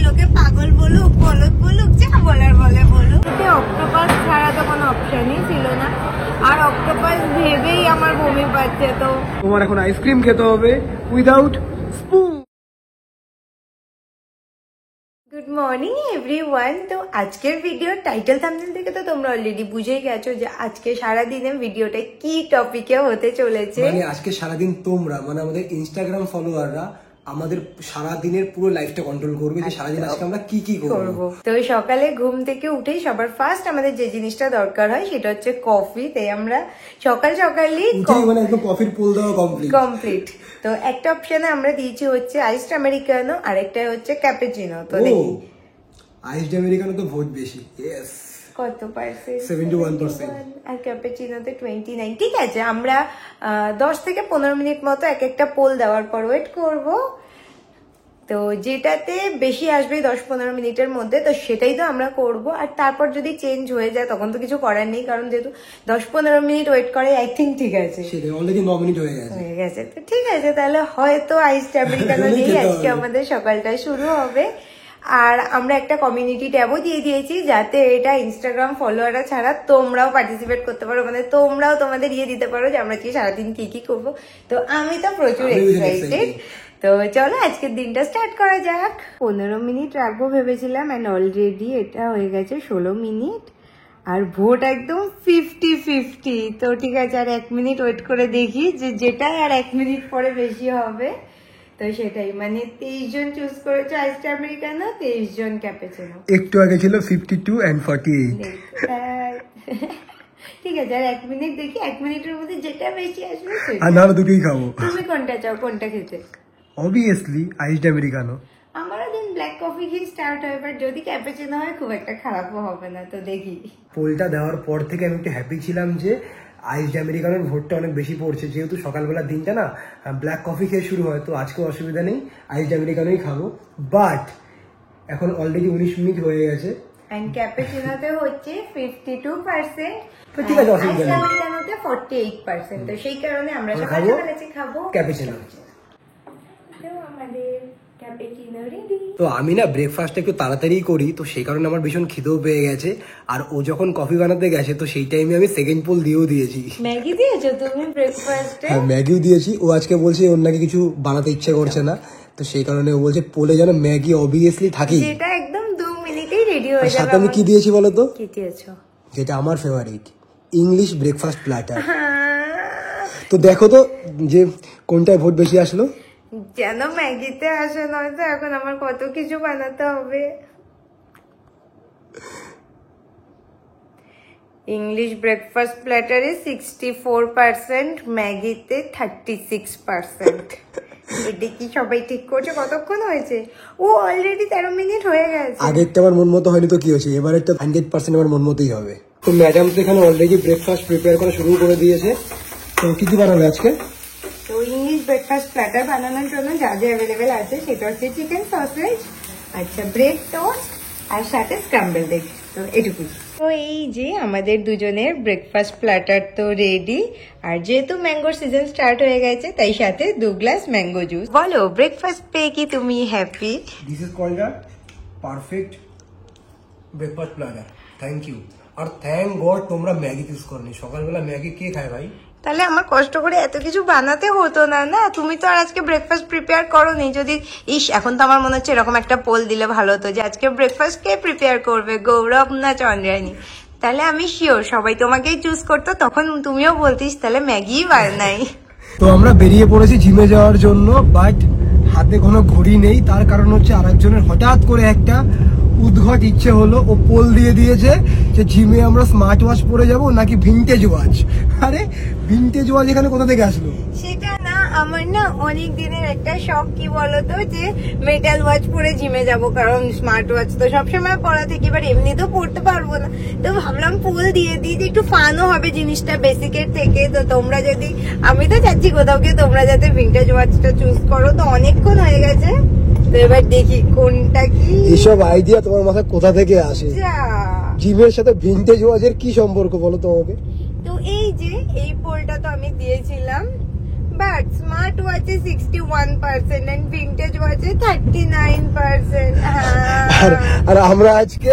লোকে পাগল বলুক, বলদ বলুক, যা বলার বলে বলুক। অক্টোপাস ছাড়া তো কোনো অপশনই ছিল না, আর অক্টোপাস ভেবেই আমার বমি পাচ্ছে। তো তোমার এখন আইসক্রিম খেতে হবে without spoon. Good morning everyone. তো আজকের ভিডিও টাইটেল থাম্বনেল থেকে তো তোমরা অলরেডি বুঝেই গেছো যে আজকে সারাদিনে ভিডিওটা কি টপিকে হতে চলেছে। মানে আজকে সারাদিন তোমরা মানে আমাদের ইনস্টাগ্রাম ফলোয়াররা আমাদের সারাদিনের পুরো লাইফটা কন্ট্রোল করবে যে সারাদিন আজকে আমরা কি কি করবো। তো সকালে ঘুম থেকে উঠেই সবার ফার্স্ট আমাদের যে জিনিসটা দরকার হয় সেটা হচ্ছে কফি। তাই আমরা সকালই মানে একদম কফির পুল দেওয়া কমপ্লিট। তো একটা অপশনে আমরা দিয়েছি হচ্ছে আইসড আমেরিকানো, আরেকটা হচ্ছে ক্যাপুচিনো। তো দেখি আইসড আমেরিকানো তো বহুত বেশি, ইয়েস কত পার্সেন্ট? 71%। আর ক্যাপুচিনোতে 29। ঠিক আছে, আমরা 10 থেকে 15 মিনিট মতো এক একটা পোল দেওয়ার পর ওয়েট করব। তো যেটাতে বেশি আসবে 10-15 মিনিটের মধ্যে, তো সেটাই তো আমরা করব। আর তারপর যদি চেঞ্জ হয়ে যায় তখন তো কিছু করার নেই, কারণ যেহেতু 10-15 মিনিট ওয়েট করে আই থিঙ্ক ঠিক আছে। সেটাই অলরেডি 9 মিনিট হয়ে গেছে। তো ঠিক আছে, তাহলে হয়তো আইসড আমেরিকানো দিয়ে আজকে আমাদের সকালটা শুরু হবে। আর আমরা একটা কমিউনিটি ট্যাবও দিয়ে দিয়েছি যাতে এটা ইনস্টাগ্রাম ফলোয়াররা ছাড়া তোমরাও পার্টিসিপেট করতে পারো, মানে তোমরাও তোমাদের দিতে পারো যে আমরা কি সারাদিন কি কি করবো। তো আমি তো প্রচুর এক্সাইটেড। তো চলো আজকের দিনটা স্টার্ট করা যাক। 15 মিনিট রাখবো ভেবেছিলাম, অ্যান্ড অলরেডি এটা হয়ে গেছে 16 মিনিট। আর ভোট একদম 50-50। তো ঠিক আছে, আর 1 মিনিট ওয়েট করে দেখি যে যেটাই আর 1 মিনিট পরে বেশি হবে। তো সেটাই, মানে 23 জন চুজ করেছে আইসড আমেরিকানো, 23 জন ক্যাপুচিনো। একটু আগে ছিল 52 and 48। ঠিক আছে, আর 1 মিনিট দেখি, 1 মিনিটের মধ্যে যেটা বেশি আসবে আর নাহলে দুটোই খাবো। তুমি কোনটা চাও, কোনটা খেতে? Obviously iced Americano. আমারও দিন ব্ল্যাক কফি খেয়ে স্টার্ট হয়, বাট যদি ক্যাপুচিনো হয় খুব একটা খারাপও হবে না। তো দেখি। পোলটা দেওয়ার পর থেকে আমি একটু হ্যাপি ছিলাম যে আইসড আমেরিকানোর ভোটটা অনেক বেশি পড়ছে, যেহেতু সকালবেলার দিনটা না ব্ল্যাক কফি খেয়ে শুরু হয়, তো আজকেও অসুবিধা নেই, আইসড আমেরিকানোই খাবো। বাট এখন অলরেডি 19 মিনিট হয়ে গেছে, এন্ড ক্যাপুচিনোতে হচ্ছে 52%, তো ঠিক আছে, অসুবিধা নেই। আমেরিকানোতে 48%। তো সেই কারণে আমরা সকালবেলা খাবো ক্যাপুচিনো। আমাদের তো আমি না ব্রেকফাস্ট একটু তাড়াতাড়ি করি, তো সেই কারণে আমার ভীষণ খিদেও পেয়ে গেছে। আর ও যখন কফি বানাতে গেছে তো সেই টাইমে আমি সেকেন্ড পোল দিয়েও দিয়েছি। ম্যাগি দিয়েছো তুমি ব্রেকফাস্টে? হ্যাঁ, ম্যাগিও দিয়েছি। ও আজকে বলছে ওর নাকি কিছু বানাতে ইচ্ছে করছে না, তো সেই কারণে ও বলছে পোলে যেন ম্যাগি অবভিয়াসলি থাকেই, যেটা একদম 2 মিনিটেই রেডি হয়ে যাবে। সাথে আমি কি দিয়েছি বলো তো? কি দিয়েছো? যেটা আমার ফেভারিট, ইংলিশ ব্রেকফাস্ট প্ল্যাটার। তো দেখো তো যে কোনটায় ভোট বেশি আসলো। যেন ম্যাগিতে আসে, নয়তো এখন আমার কত কিছু বানাতে হবে। ইংলিশ ব্রেকফাস্ট প্ল্যাটারে 64%, ম্যাগিতে 36%। এটা কি সবাই ঠিক করছে? কতক্ষণ হয়েছে? ও অলরেডি 13 মিনিট হয়ে গেছে। আগেরটা আমার মন মতো হয়নি তো কি হয়েছে, এবারেরটা 100% আমার মন মতোই হবে। তো ম্যাডাম তো এখানে অলরেডি ব্রেকফাস্ট প্রিপেয়ার করা শুরু করে দিয়েছে। তো কি কি বানাবে আজকে? তো ইংলিশ ব্রেকফাস্ট প্ল্যাটার বানানোর জন্য যা যা অ্যাভেলেবেল আছে সেটা হচ্ছে চিকেন সসেজ, আচ্ছা ব্রেড টোস্ট, আর সাথে স্ক্র্যাম্বল এগ। তো এটুকুই। তো এই যে আমাদের দুজনের ব্রেকফাস্ট প্ল্যাটার তো রেডি। আর যেহেতু ম্যাঙ্গোর সিজন স্টার্ট হয়ে গেছে তাই সাথে 2 গ্লাস ম্যাঙ্গো জুস। বলো ব্রেকফাস্ট পেয়ে কি তুমি happy? This is called a perfect breakfast platter. Thank you. আর থ্যাংক গড তোমরা ম্যাগি চুজ করনি। সকালবেলা ম্যাগি কে খায় ভাই? তাহলে আমার কষ্ট করে এত কিছু বানাতে হতো না। না, তুমি তো আর আজকে ব্রেকফাস্ট প্রিপেয়ার করোনি। যদি এখন তো আমার মনে হচ্ছে এরকম একটা পোল দিলে ভালো হতো যে আজকে ব্রেকফাস্ট কে প্রিপেয়ার করবে, গৌরব না চন্দ্রানী। তাহলে আমি শিওর সবাই তোমাকেই চুজ করতো, তখন তুমিও বলতিস তাহলে ম্যাগি বানাই। তো আমরা বেরিয়ে পড়েছি জিমে যাওয়ার জন্য, বাট হাতে কোনো ঘড়ি নেই। তার কারণ হচ্ছে আরেকজনের হঠাৎ করে একটা উদ্ঘট ইচ্ছে হলো, ও পোল দিয়ে দিয়েছে যে জিমে আমরা স্মার্ট ওয়াচ পরে যাব নাকি ভিনটেজ ওয়াচ। আরে ভিনটেজ ওয়াচ এখানে কোথা থেকে আসলো? সেটা না, আমার না অনেক দিনের একটা শখ, কি বলতো, যে মেটাল ওয়াচ পরে জিমে যাব, কারণ স্মার্ট ওয়াচ তো সবসময় পরা থেকে, এবার এমনি তো পড়তে পারবো না। তো ভাবলাম পোল দিয়ে দিই, একটু ফানও হবে জিনিসটা বেসিকের থেকে। তো তোমরা যদি, আমি তো চাচ্ছি কোথাও গিয়ে তোমরা যাতে ভিনটেজ ওয়াচটা চুজ করো। তো অনেকক্ষণ হয়ে গেছে, তো এবার দেখি কোনটা কি। এসব আইডিয়া তোমার মাথায় কোথা থেকে আসে? জিমের সাথে ভিনটেজ ওয়াচের কি সম্পর্ক বলো তো আমাকে? তো এই যে এই পোলটা তো আমি দিয়েছিলাম, বাট স্মার্ট ওয়াচে 61% এন্ড ভিনটেজ ওয়াচে 39%। আর আমরা আজকে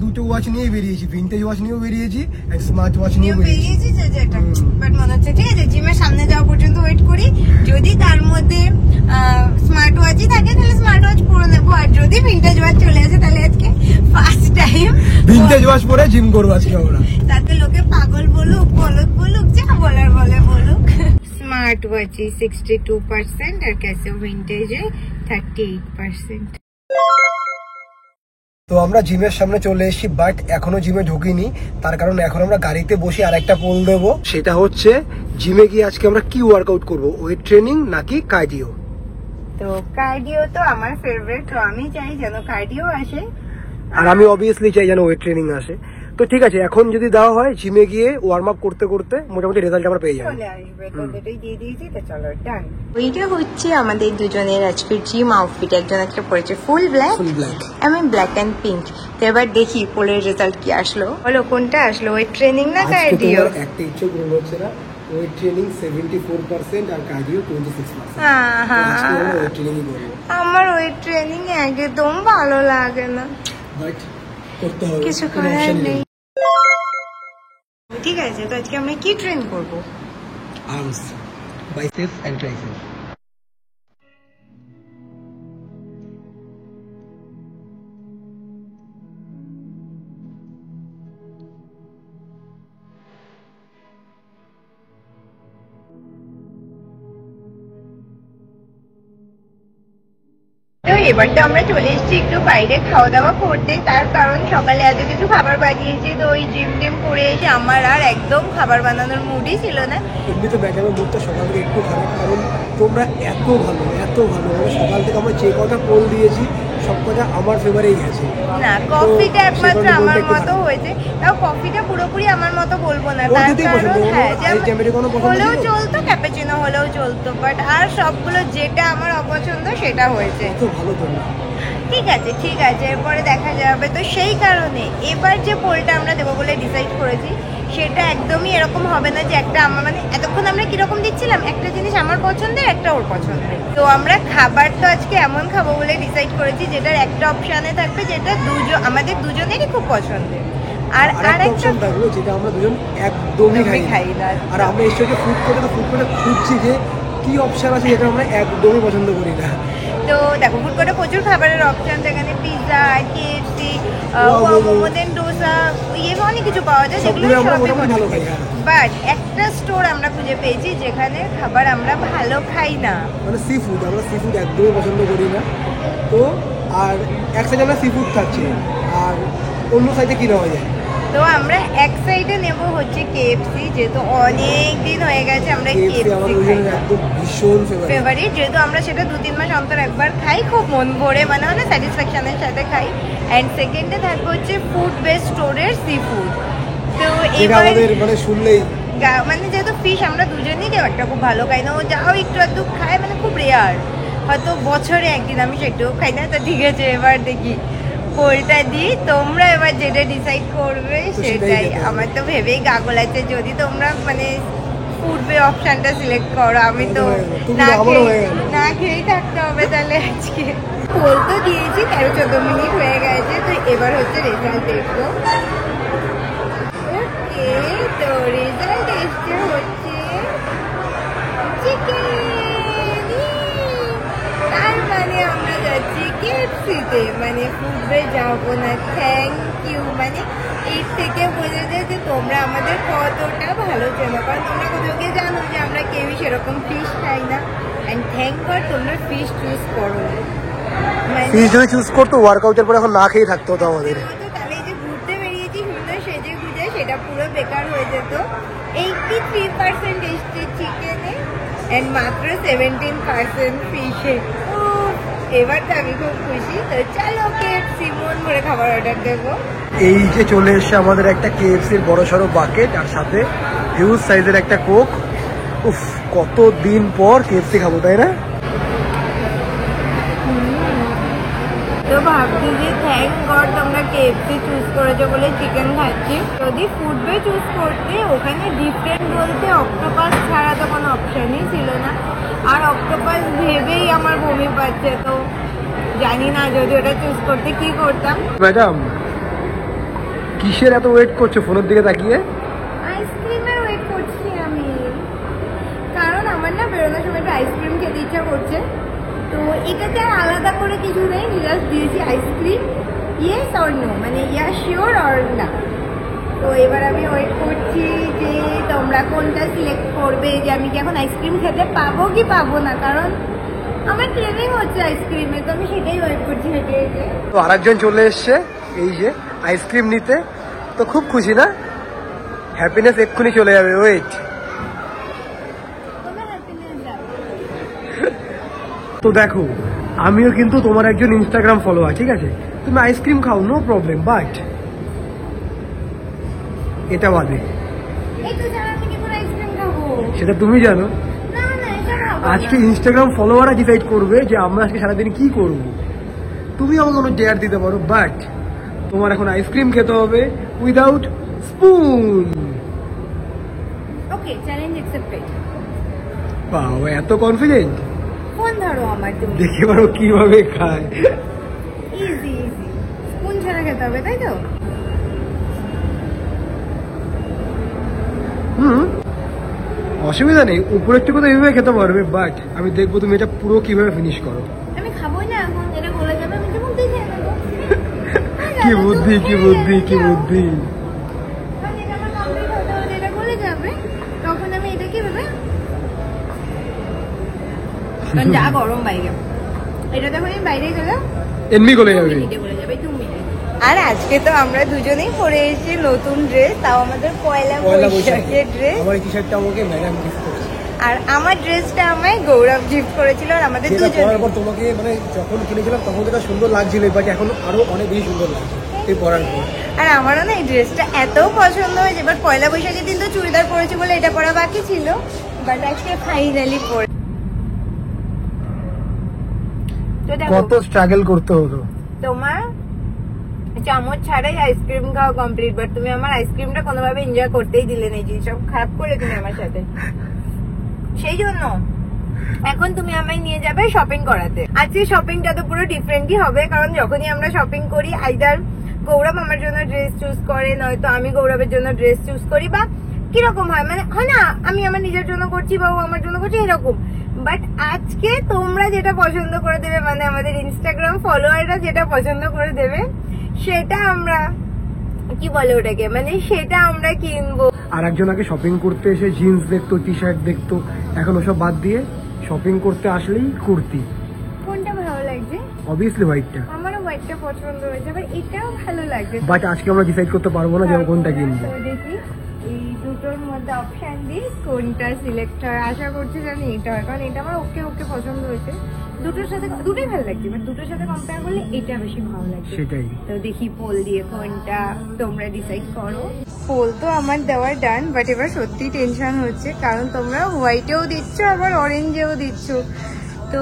দুটো ওয়াচ নিয়ে বেরিয়েছি, ভিনটেজ ওয়াচ নিয়েও বেরিয়েছি, স্মার্ট ওয়াচ নিয়ে বেরিয়েছি। বাট মনে হচ্ছে ঠিক আছে জিমের সামনে যাওয়া পর্যন্ত ওয়েট করি, যদি তার মধ্যে স্মার্ট ওয়াচই থাকে তাহলে স্মার্ট ওয়াচ পরে নেবো, আর যদি ভিনটেজ ওয়াচ চলে আসে তাহলে আজকে ফার্স্ট টাইম ভিনটেজ ওয়াচ পরে জিম করবো আজকে আমরা। তাতে লোকে পাগল বলুক, বলুক বলুক, যা বলার বলুক। স্মার্ট ওয়াচে 62% আর ক্যাসিও ভিনটেজে 38%। তো আমরা জিমের সামনে চলে এসেছি, বাট এখনো জিমে ঢুকিনি, তার কারণ এখন আমরা গাড়িতে বসে আর একটা পোল দেবো। সেটা হচ্ছে জিমে গিয়ে আজকে আমরা কি ওয়ার্কআউট করবো, ওয়েট ট্রেনিং নাকি কার্ডিও। তো কার্ডিও তো আমার ফেভারিট, তো আমি চাই যেন কার্ডিও আসে, আর আমি অবভিয়াসলি চাই যেন ওয়েট ট্রেনিং আসে। তো ঠিক আছে, এখন যদি দেওয়া হয় জিমে গিয়ে ওয়ার্ম আপ করতে করতে মোটামুটি রেজাল্ট আমরা পেয়ে যাবো। চলে আসবে, তো দুটোই দিয়ে দিয়েছি, তো চলো ডান। ওইটা হচ্ছে আমাদের দুজনের আজকের জিম আউটফিট। একজন আজকে পরেছে ফুল ব্ল্যাক, আমি ব্ল্যাক এন্ড পিঙ্ক। তো এবার দেখি পোলের রেজাল্ট কি আসলো, বলো কোনটা আসলো, ওয়েট ট্রেনিং না কার্ডিও? একটা ইচ্ছে পূরণ হচ্ছে না, ওয়েট ট্রেনিং 74% আর কার্ডিও 26%। ওয়েট ট্রেনিংই করবো। আমার ওয়েট ট্রেনিং একদম ভালো লাগে না, বাট করতে হবে, কিছু করার নেই। ঠিক আছে, তো আজকে আমরা কি ট্রেন করবো? Arms, biceps and triceps. তো এবার তো আমরা চলে এসেছি একটু বাইরে খাওয়া দাওয়া করতে, তার কারণ সকালে এত কিছু খাবার বানিয়েছি, তো ওই জিম টিম করে এসে আমার আর একদম খাবার বানানোর মুডই ছিল না। এমনি তো ব্যাটারের মুডটা সকাল থেকে একটু খারাপ, কারণ তোমরা এত ভালো মানে সকাল থেকে আমরা যে কটা পোল দিয়েছি সব কটা আমার ফেভারেই গেছে। না, কফিটা একমাত্র আমার মতো হয়েছে, তাও কফিটা পুরোপুরি আমার মতো বলবো না, তার কারণ হ্যাঁ হলেও চলতো, ক্যাপাচিনো হলেও চলতো, বাট আর সবগুলো যেটা আমার অপছন্দ সেটা হয়েছে। ভালো তো না, ঠিক আছে ঠিক আছে, এরপরে দেখা যাবে। তো সেই কারণে এবার যে পোলটা আমরা দেবো বলে ডিসাইড করেছি সেটা একদমই এরকম হবে না যে একটা আমার, মানে এতক্ষণ আমরা কিরকম দিচ্ছিলাম, একটা জিনিস আমার পছন্দের একটা ওর পছন্দের। তো আমরা খাবার তো আজকে এমন খাবো বলে ডিসাইড করেছি যেটার একটা অপশানে থাকবে যেটা আমাদের দুজনেরই খুব পছন্দের, আর আরেকটা থাকবে যেটা আমরা দুজন একদমই খাই না। আর আমরা এসে ফুড কোর্টে খুঁজছি যে কি অপশন আছে যেটা আমরা একদমই পছন্দ করি না। তো দেখো ফুড কোর্টে প্রচুর খাবারের অপশন, যেখানে পিৎজা, কেএফসি, মোমোদেন, ডোসা, অনেক কিছু পাওয়া যায়, যেগুলো সবই ভালো খাই। বাট একটা স্টোর আমরা খুঁজে পেয়েছি যেখানে খাবার আমরা ভালো খাই না, মানে সি ফুড, আমরা সি ফুড একদমই পছন্দ করি না। তো আর এক সাইডে আমরা সি ফুড খাচ্ছি আর অন্য সাইডে কি নেওয়া যায়, তো আমরা এক সাইডে নেব হচ্ছে কেএফসি, যেহেতু অনেক দিন হয়ে গেছে আমরা কেএফসি খাই, একদম ভীষণ ফেভারিট, যেহেতু আমরা সেটা 2-3 মাস অন্তর একবার খাই, খুব মন ভরে, মানে হলো স্যাটিসফ্যাকশনের সাথে খাই। অ্যান্ড সেকেন্ডে থাকবে হচ্ছে ফুড বেস্ট স্টোরের সি ফুড। তো এবার মানে শুনলেই মানে যেহেতু ফিশ আমরা দুজনেই কেউ একটা খুব ভালো খাই না, ও যাও একটু আধটু খায়, মানে খুব রেয়ার, হয়তো বছরে একদিন, আমি সেটাও খাই না। তো ঠিক আছে, এবার দেখি পোলটা দিই, তোমরা এবার যেটা ডিসাইড করবে সেটাই। আমার তো ভেবেই গাগল আছে, যদি তোমরা মানে ফুড বে অপশনটা সিলেক্ট করো, আমি তো না খেয়েই থাকতে হবে তাহলে আজকে। পোল তো দিয়েছি, 13-14 মিনিট হয়ে গেছে, তো এবার হচ্ছে রেজাল্ট দেখবো। ওকে, তো রেজাল্ট এসছে হচ্ছে চিকেন, তার মানে আমরা যাচ্ছি কেএফসিতে, মানে ফুডে যাবো না। থ্যাংক ইউ, মানে এর থেকে বোঝা যায় যে তোমরা আমাদের কতটা ভালো চেনো, কারণ তোমরা কোথাও গিয়ে জানো যে আমরা কেউই সেরকম ফিশ খাই না। অ্যান্ড থ্যাংক গড তোমরা ফিশ চুজ করো, ফিশ যদি চুজ করতো ওয়ার্কআউটের পরে এখন না খেয়ে থাকতো হতো আমাদের। তাহলে এই যে ঘুরতে বেরিয়েছি সুন্দর সেজে গুজে, সেটা পুরো বেকার হয়ে যেত। 83% এসছে চিকেনে অ্যান্ড মাত্র 17% ফিশে। এবার তো আমি খুব খুশি। তো চলো কেএফসি মন ভরে খাবার অর্ডার দেবো। এই যে চলে এসছে আমাদের একটা কেএফসির বড় সড়ো বাকেট, আর সাথে হিউজ সাইজের একটা কোক। উফ, কতদিন পর কেএফসি খাবো, তাই না? তো ভাবছি যে থ্যাংক গড তোমরা কেএফসি চুজ করেছো বলে চিকেন খাচ্ছি। যদি ফুডওয়ে চুজ করতে, ওখানে ডিফারেন্ট বলতে অক্টোপাস ছাড়া তো কোনো অপশানই ছিল না, আর অক্টোপাস ভেবেই আমার বমি পাচ্ছে। তো জানি না যদি ওটা চুজ করতে কি করতাম। ম্যাডাম কিসের এত ওয়েট করছো ফোনের দিকে তাকিয়ে? আইসক্রিমের ওয়েট করছি আমি, কারণ আমার না বেরোনোর সময় একটু আইসক্রিম খেতে ইচ্ছা করছে। তো এটাতে আর আলাদা করে কিছু নেই, জাস্ট দিয়েছি আইসক্রিম, ইয়েস অর নো, মানে ইয়া শিওর অর না। তো এবার আমি ওয়েট করছি যে তোমরা কোনটা সিলেক্ট করবে, যে আমি কি এখন আইসক্রিম খেতে পাবো কি পাবো না, কারণ আমার ক্রেভিং হচ্ছে আইসক্রিমে। তো আমি সেটাই ওয়েট করছি হেঁটে হেঁটে। তো আরেকজন চলে এসছে এই যে আইসক্রিম নিতে, তো খুব খুশি না? হ্যাপিনেস এক্ষুনি চলে যাবে, ওয়েট। তোমার হ্যাপিনেস যাবে। তো দেখো আমিও কিন্তু তোমার একজন ইনস্টাগ্রাম ফলোয়ার, ঠিক আছে? তুমি আইসক্রিম খাও, নো প্রবলেম, বাট এটা বাদে এই তো জানো আমি কি করে আইসক্রিম খাবো? সেটা তুমি জানো। না না, এটা খাবো আজকে না। ইনস্টাগ্রাম ফলোয়াররা ডিসাইড করবে যে আমরা আজকে সারাদিন কি করব। তুমি আমাকে কোনো ডেয়ার দিতে পারো, বাট তোমার এখন আইসক্রিম খেতে হবে উইদাউট স্পুন। ওকে, চ্যালেঞ্জ অ্যাকসেপ্টেড। বাবা এত কনফিডেন্ট, ফোন ধরো আমার তুমি। দেখে পারো কিভাবে খায়। ইজি ইজি, স্পুন ছাড়া খেতে হবে, তাই তো? অসুবিধা নেই, উপরের টুকু তো এইভাবে খেতে পারবে, বাট আমি দেখবো তুমি এটা পুরো কিভাবে ফিনিশ করো। আমি খাবোই না এখন, এটা গলে যাবে, আমি যেমন দিয়ে খেয়ে নেবো। কি বুদ্ধি, কি বুদ্ধি, কি বুদ্ধি। মানে এটা আমার কমপ্লিট হতে হতে এটা গলে যাবে, তখন আমি এটা কিভাবে, কারণ যা গরম বাইরে, এটা দেখো আমি বাইরে গেলে এমনি গলে যাবে। আর আজকে তো আমরা দুজনেই পরে এসেছি নতুন ড্রেস, তাও আমাদের পয়লা বৈশাখের ড্রেস। আমার এই টি-শার্টটা আমাকে ম্যাডাম গিফট করেছে, আর আমার ড্রেসটা আমায় গৌরব গিফট করেছিল। আর আমাদের দুজনের পরার পর তোমাকে মানে যখন কিনেছিলাম তখন যেটা সুন্দর লাগছিল, বাট এখন আরো অনেক বেশি সুন্দর লাগছে এই পরার পর। আর আমারও না এই ড্রেসটা এত পছন্দ হয়েছে, বাট পয়লা বৈশাখের দিন তো চুড়িদার পরেছি বলে এটা পরা বাকি ছিল, বাট আজকে ফাইনালি পরে। কত স্ট্রাগল করতে হতো তোমার চামচ ছাড়াই আইসক্রিম খাওয়া কমপ্লিট, বাট তুমি আমার আইসক্রিমটা কোনোভাবে এনজয় করতেই দিলে না, যে সব খারাপ করে তুমি আমার সাথে। সেই জন্য এখন তুমি আমায় নিয়ে যাবে শপিং করাতে। আজকে শপিংটা তো পুরো ডিফারেন্টই হবে, কারণ যখনই আমরা শপিং করি আইদার গৌরব আমার জন্য ড্রেস চুজ করে, নয়তো আমি গৌরবের জন্য ড্রেস চুজ করি, বা কিরকম হয় মানে হয় না আমি আমার নিজের জন্য করছি বা ও আমার জন্য করছি এরকম। বাট আজকে তোমরা যেটা পছন্দ করে দেবে, মানে আমাদের ইনস্টাগ্রাম ফলোয়াররা যেটা পছন্দ করে দেবে, সেটা আমরা কি বলে ওটাকে, মানে সেটা আমরা কিনবো। আর একজন আগে শপিং করতে এসে জিন্স দেখতো, টি শার্ট দেখতো, এখন ওসব বাদ দিয়ে শপিং করতে আসলেই কুর্তি। কোনটা ভালো লাগছে? অবভিয়াসলি হোয়াইটটা। আমারও হোয়াইটটা পছন্দ হয়েছে, বাট এটাও ভালো লাগছে, বাট আজকে আমরা ডিসাইড করতে পারবো না যে কোনটা কিনবো। দেখি এই দুটোর মধ্যে অপশন দিই কোনটা সিলেক্ট হয়। আশা করছি জানি এটা হয়, কারণ এটা আমার ওকে ওকে পছন্দ হয়েছে। দুটোর সাথে দুটোই ভালো লাগছে, বাট দুটোর সাথে কম্পেয়ার করলে এটা বেশি ভালো লাগছে। সেটাই তো, দেখি পোল দিয়ে কোনটা তোমরা ডিসাইড করো। পোল তো আমার দেওয়ার ডান, বাট এবার সত্যি টেনশন হচ্ছে, কারণ তোমরা হোয়াইটেও দিচ্ছ আবার অরেঞ্জেও দিচ্ছ। তো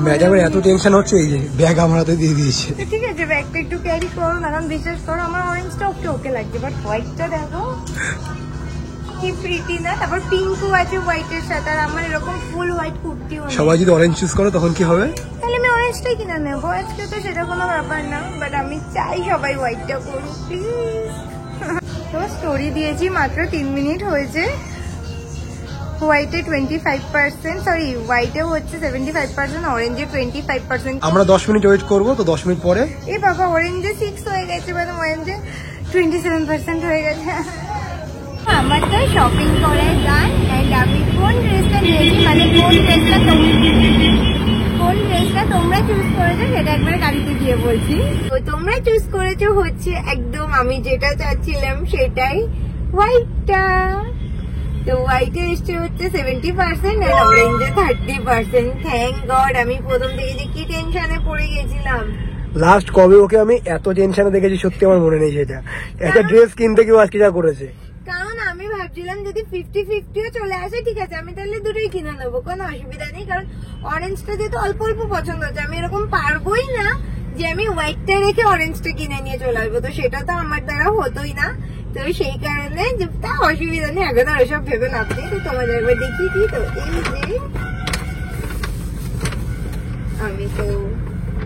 ম্যাডামের এত টেনশন হচ্ছে, এই যে ব্যাগ আমার হাতে দিয়ে দিয়েছে। ঠিক আছে, ব্যাগটা একটু ক্যারি করো না, কারণ বিশ্বাস করো আমার অরেঞ্জটা ওকে ওকে লাগছে, বাট হোয়াইটটা দেখো কি প্রিটি না। তারপর পিঙ্কও আছে হোয়াইটের সাথে, আর আমার এরকম ফুল হোয়াইট কুর্তিও। সবাই যদি অরেঞ্জ চুজ করে তখন কি হবে? তাহলে আমি অরেঞ্জটাই কিনে নেবো। আজকে তো সেটা কোনো ব্যাপার না, বাট আমি চাই সবাই হোয়াইটটা করুক প্লিজ। তো স্টোরি দিয়েছি মাত্র 3 মিনিট হয়েছে। হোয়াইটে 25%, সরি হোয়াইটে হচ্ছে 75%, অরেঞ্জে 25%। আমরা 10 মিনিট ওয়েট করবো, তো 10 মিনিট পরে এ বাবা অরেঞ্জে 6 হয়ে গেছে, মানে অরেঞ্জে 27% হয়ে গেছে। আমার তো শপিং করার গান, এন্ড আমি কোন ড্রেসটা নিয়েছি, মানে কোন ড্রেসটা তোমরা চুজ করেছো সেটা একবারে গাড়িতে গিয়ে বলছি। তো তোমরা চুজ করেছো হচ্ছে একদম আমি যেটা চাচ্ছিলাম সেটাই, হোয়াইটটা। তো হোয়াইটে এসছে হচ্ছে 70% আর অরেঞ্জে 30%। থ্যাংক গড, আমি প্রথম থেকে যে কি টেনশনে পড়ে গেছিলাম। লাস্ট কবে ওকে আমি এত টেনশনে দেখেছি সত্যি আমার মনে নেই সেটা। একটা ড্রেস কিনতে কেউ আজকে যা করেছে, কারণ আমি ভাবছিলাম যদি 50-50ও চলে আসে ঠিক আছে, আমি তাহলে দুটোই কিনে নেবো, কোনো অসুবিধা নেই। কারণ অরেঞ্জটা যেহেতু অল্প অল্প পছন্দ হচ্ছে, আমি এরকম পারবোই না যে আমি হোয়াইটটা রেখে অরেঞ্জটা কিনে নিয়ে চলে আসবো, তো সেটা তো আমার দ্বারা হতোই না। তো সেই কারণে তা অসুবিধা নেই, এখন আর ওসব ভেবে নাপতে। তো তোমাদের একবার দেখিয়ে দিই। তো এই যে আমি তো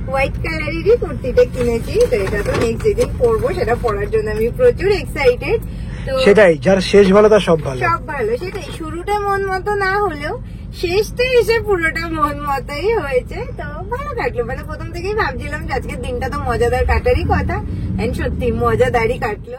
হোয়াইট কালারেরই কুর্তিটা কিনেছি। তো এটা তো নেক্সট যেদিন পরবো সেটা পরার জন্য আমি প্রচুর এক্সাইটেড। তো সেটাই, যার শেষ ভালো তার সব ভালো। সব ভালো, সেটাই। শুরুটা মন মতো না হলেও শেষটা এসে পুরোটা মন মতোই হয়েছে। তো ভালো কাটলো, মানে প্রথম থেকেই ভাবছিলাম যে আজকের দিনটা তো মজাদার কাটারই কথা, এন্ড সত্যি মজাদারই কাটলো।